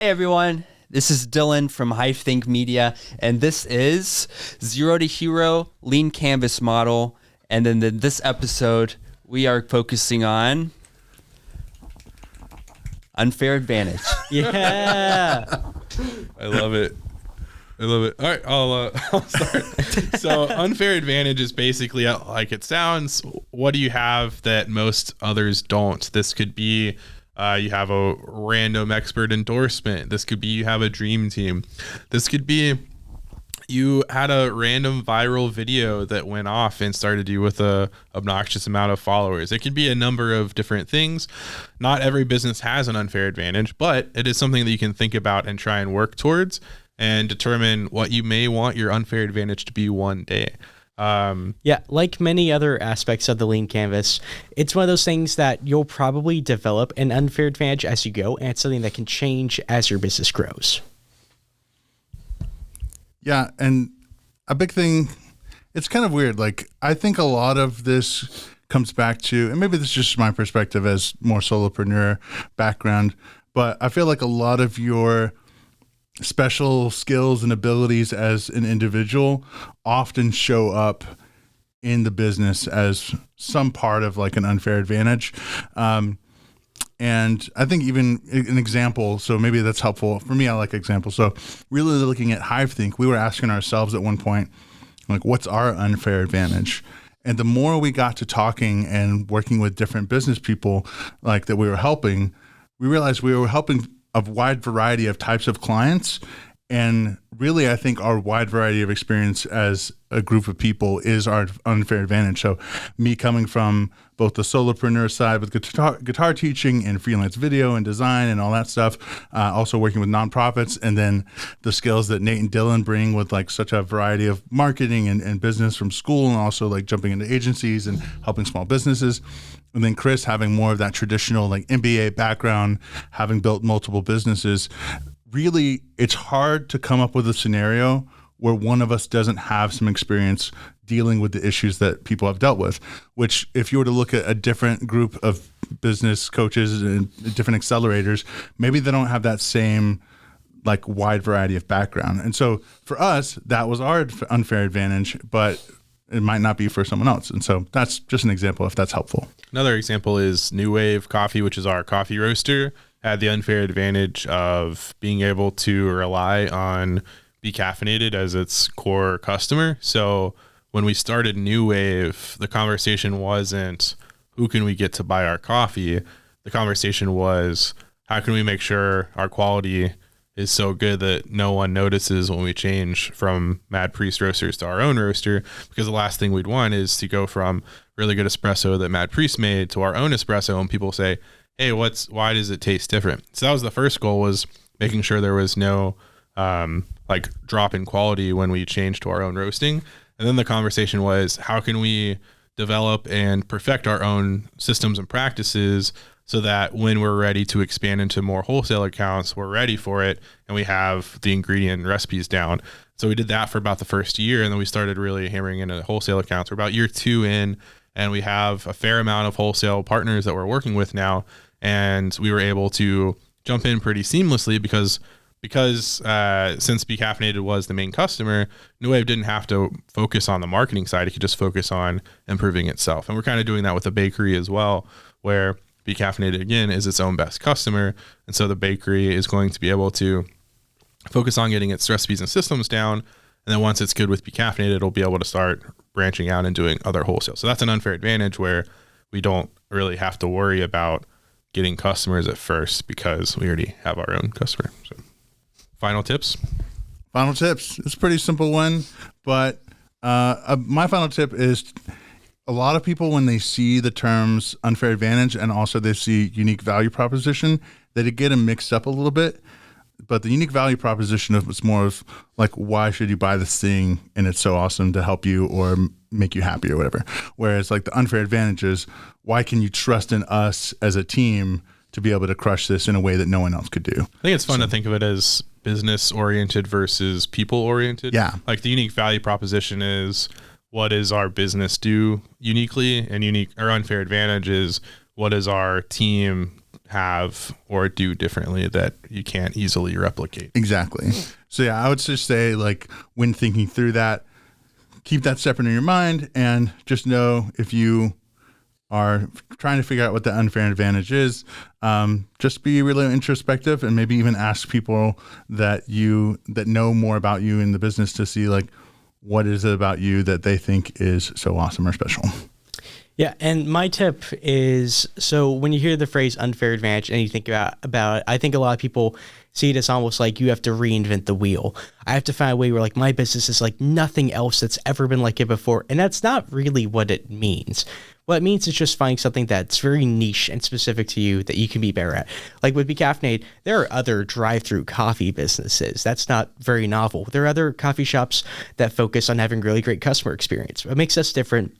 Hey everyone, this is Dylan from HiveThink Media, and this is Zero to Hero Lean Canvas Model. And then in this episode, we are focusing on unfair advantage. Yeah. I love it. All right, I'll start. So unfair advantage is basically like it sounds. What do you have that most others don't? This could be you have a random expert endorsement. This could be you have a dream team. This could be you had a random viral video that went off and started you with a obnoxious amount of followers. It could be a number of different things. Not every business has an unfair advantage, but it is something that you can think about and try and work towards and determine what you may want your unfair advantage to be one day. Yeah, like many other aspects of the Lean Canvas, it's one of those things that you'll probably develop an unfair advantage as you go, and it's something that can change as your business grows. Yeah, and a big thing, it's kind of weird. Like, I think a lot of this comes back to, and maybe this is just my perspective as more solopreneur background, but I feel like a lot of your special skills and abilities as an individual often show up in the business as some part of like an unfair advantage. And I think even an example, so maybe that's helpful. For me, I like examples. So really looking at HiveThink, we were asking ourselves at one point, like, what's our unfair advantage? And the more we got to talking and working with different business people like that we were helping, we realized we were helping a wide variety of types of clients. And really, I think our wide variety of experience as a group of people is our unfair advantage. So me coming from both the solopreneur side with guitar teaching and freelance video and design and all that stuff, also working with nonprofits, and then the skills that Nate and Dylan bring with like such a variety of marketing and business from school, and also like jumping into agencies and helping small businesses. And then Chris having more of that traditional like MBA background, having built multiple businesses. Really, it's hard to come up with a scenario where one of us doesn't have some experience dealing with the issues that people have dealt with, which if you were to look at a different group of business coaches and different accelerators, maybe they don't have that same like wide variety of background. And so for us, that was our unfair advantage, but it might not be for someone else. And so that's just an example, if that's helpful. Another example is New Wave Coffee, which is our coffee roaster, had the unfair advantage of being able to rely on Be Caffeinated as its core customer. So when we started New Wave, the conversation wasn't who can we get to buy our coffee? The conversation was how can we make sure our quality is so good that no one notices when we change from Mad Priest Roasters to our own roaster, because the last thing we'd want is to go from really good espresso that Mad Priest made to our own espresso and people say, hey, why does it taste different? So that was the first goal, was making sure there was no like drop in quality when we changed to our own roasting. And then the conversation was, how can we develop and perfect our own systems and practices so that when we're ready to expand into more wholesale accounts, we're ready for it and we have the ingredient and recipes down. So we did that for about the first year, and then we started really hammering into wholesale accounts. We're about year 2 in, and we have a fair amount of wholesale partners that we're working with now. And we were able to jump in pretty seamlessly because since Be Caffeinated was the main customer, New Wave didn't have to focus on the marketing side. It could just focus on improving itself. And we're kind of doing that with the bakery as well, where Be Caffeinated, again, is its own best customer. And so the bakery is going to be able to focus on getting its recipes and systems down. And then once it's good with Be Caffeinated, it'll be able to start branching out and doing other wholesale. So that's an unfair advantage where we don't really have to worry about getting customers at first because we already have our own customer. So final tips. It's a pretty simple one, but my final tip is a lot of people, when they see the terms unfair advantage and also they see unique value proposition, they get them mixed up a little bit. But the unique value proposition is more of like, why should you buy this thing? And it's so awesome to help you or make you happy or whatever. Whereas like the unfair advantage is, why can you trust in us as a team to be able to crush this in a way that no one else could do? I think it's fun to think of it as business oriented versus people oriented. Yeah. Like the unique value proposition is, what does our business do uniquely, and unique or unfair advantage is, what does our team have or do differently that you can't easily replicate. Exactly. So yeah, I would just say, like, when thinking through that, keep that separate in your mind, and just know if you are trying to figure out what the unfair advantage is, just be really introspective and maybe even ask people that know more about you in the business to see, like, what is it about you that they think is so awesome or special. Yeah, and my tip is, so when you hear the phrase unfair advantage and you think about it, I think a lot of people see it as almost like you have to reinvent the wheel. I have to find a way where, like, my business is like nothing else that's ever been like it before. And that's not really what it means. What it means is just finding something that's very niche and specific to you that you can be better at. Like with Becaffeinated, there are other drive-through coffee businesses. That's not very novel. There are other coffee shops that focus on having really great customer experience. What makes us different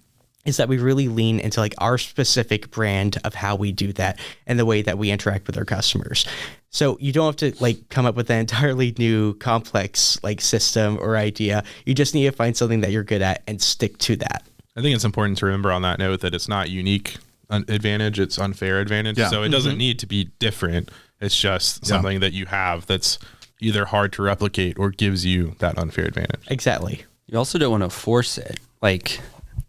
is that we really lean into, like, our specific brand of how we do that and the way that we interact with our customers. So you don't have to, like, come up with an entirely new complex, like, system or idea. You just need to find something that you're good at and stick to that. I think it's important to remember on that note that it's not unique advantage, it's unfair advantage. Yeah. So it doesn't need to be different. It's just something that you have that's either hard to replicate or gives you that unfair advantage. Exactly. You also don't want to force it. Like,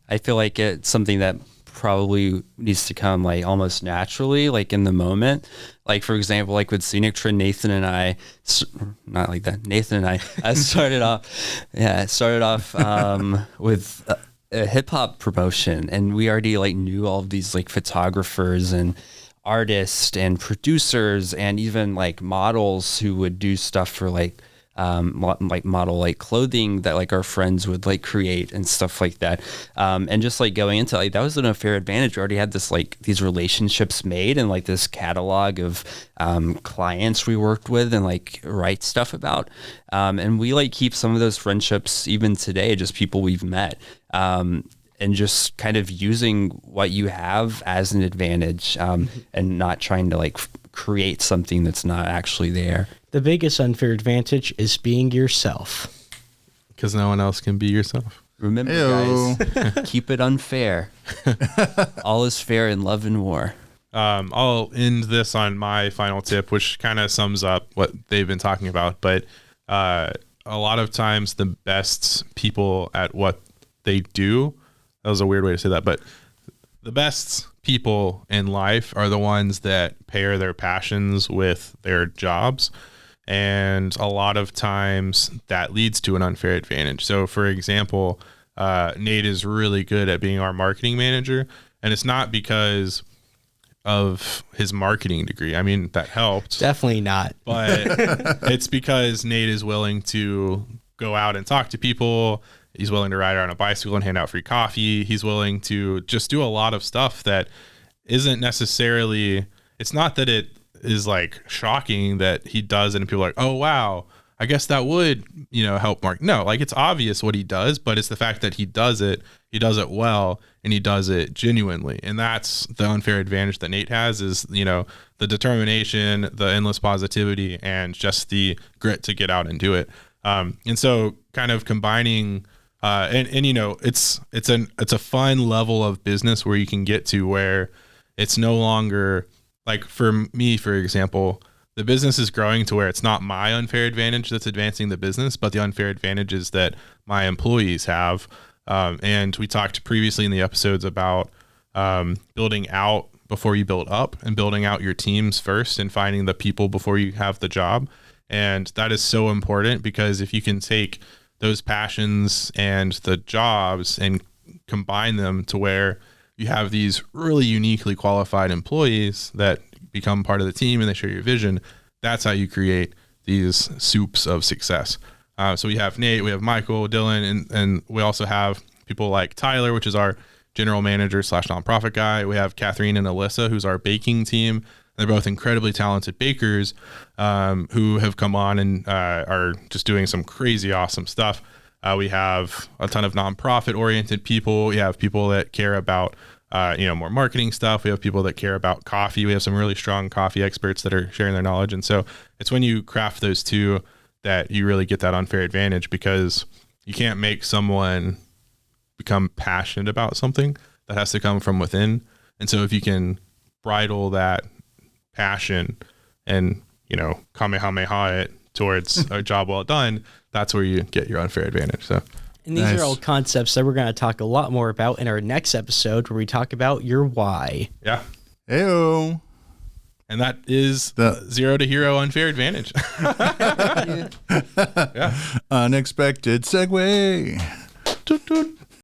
I feel like it's something that probably needs to come, like, almost naturally, like, in the moment. Like, for example, like with Scenic Trend, Nathan and I started off with a hip hop promotion, and we already, like, knew all of these, like, photographers and artists and producers and even, like, models who would do stuff for, like model, like, clothing that, like, our friends would, like, create and stuff like that. And just, like, going into, like, that was an unfair advantage. We already had this, like, these relationships made and, like, this catalog of clients we worked with and, like, write stuff about. And we, like, keep some of those friendships even today, just people we've met. And just kind of using what you have as an advantage, and not trying to, like, create something that's not actually there. The biggest unfair advantage is being yourself. Because no one else can be yourself. Remember, Heyo. guys, keep it unfair. All is fair in love and war. I'll end this on my final tip, which kind of sums up what they've been talking about. But a lot of times the best people at what they do, that was a weird way to say that, but the best people in life are the ones that pair their passions with their jobs. And a lot of times that leads to an unfair advantage. So, for example, Nate is really good at being our marketing manager. And it's not because of his marketing degree. I mean, that helped. Definitely not. But it's because Nate is willing to go out and talk to people. He's willing to ride around a bicycle and hand out free coffee. He's willing to just do a lot of stuff that isn't necessarily, it's not that it is, like, shocking that he does it and people are like, oh, wow, I guess that would, help Mark. No, like, it's obvious what he does, but it's the fact that he does it well, and he does it genuinely. And that's the unfair advantage that Nate has is, the determination, the endless positivity, and just the grit to get out and do it. And so kind of combining, it's a fun level of business where you can get to where it's no longer, like, for me, for example, the business is growing to where it's not my unfair advantage that's advancing the business, but the unfair advantages that my employees have. And we talked previously in the episodes about building out before you build up, and building out your teams first and finding the people before you have the job. And that is so important, because if you can take those passions and the jobs and combine them to where you have these really uniquely qualified employees that become part of the team and they share your vision, that's how you create these soups of success. So we have Nate, we have Michael, Dylan, and we also have people like Tyler, which is our general manager / nonprofit guy. We have Catherine and Alyssa, who's our baking team. They're both incredibly talented bakers who have come on and are just doing some crazy awesome stuff. We have a ton of nonprofit oriented people. We have people that care about more marketing stuff. We have people that care about coffee. We have some really strong coffee experts that are sharing their knowledge. And so it's when you craft those two that you really get that unfair advantage, because you can't make someone become passionate about something. That has to come from within. And so if you can bridle that passion and, kamehameha it towards a job well done, that's where you get your unfair advantage. So, And these Nice. are all concepts that we're going to talk a lot more about in our next episode, where we talk about your why. yeah. Heyo. And that is The- zero to hero unfair advantage. Unexpected segue. Toot, toot.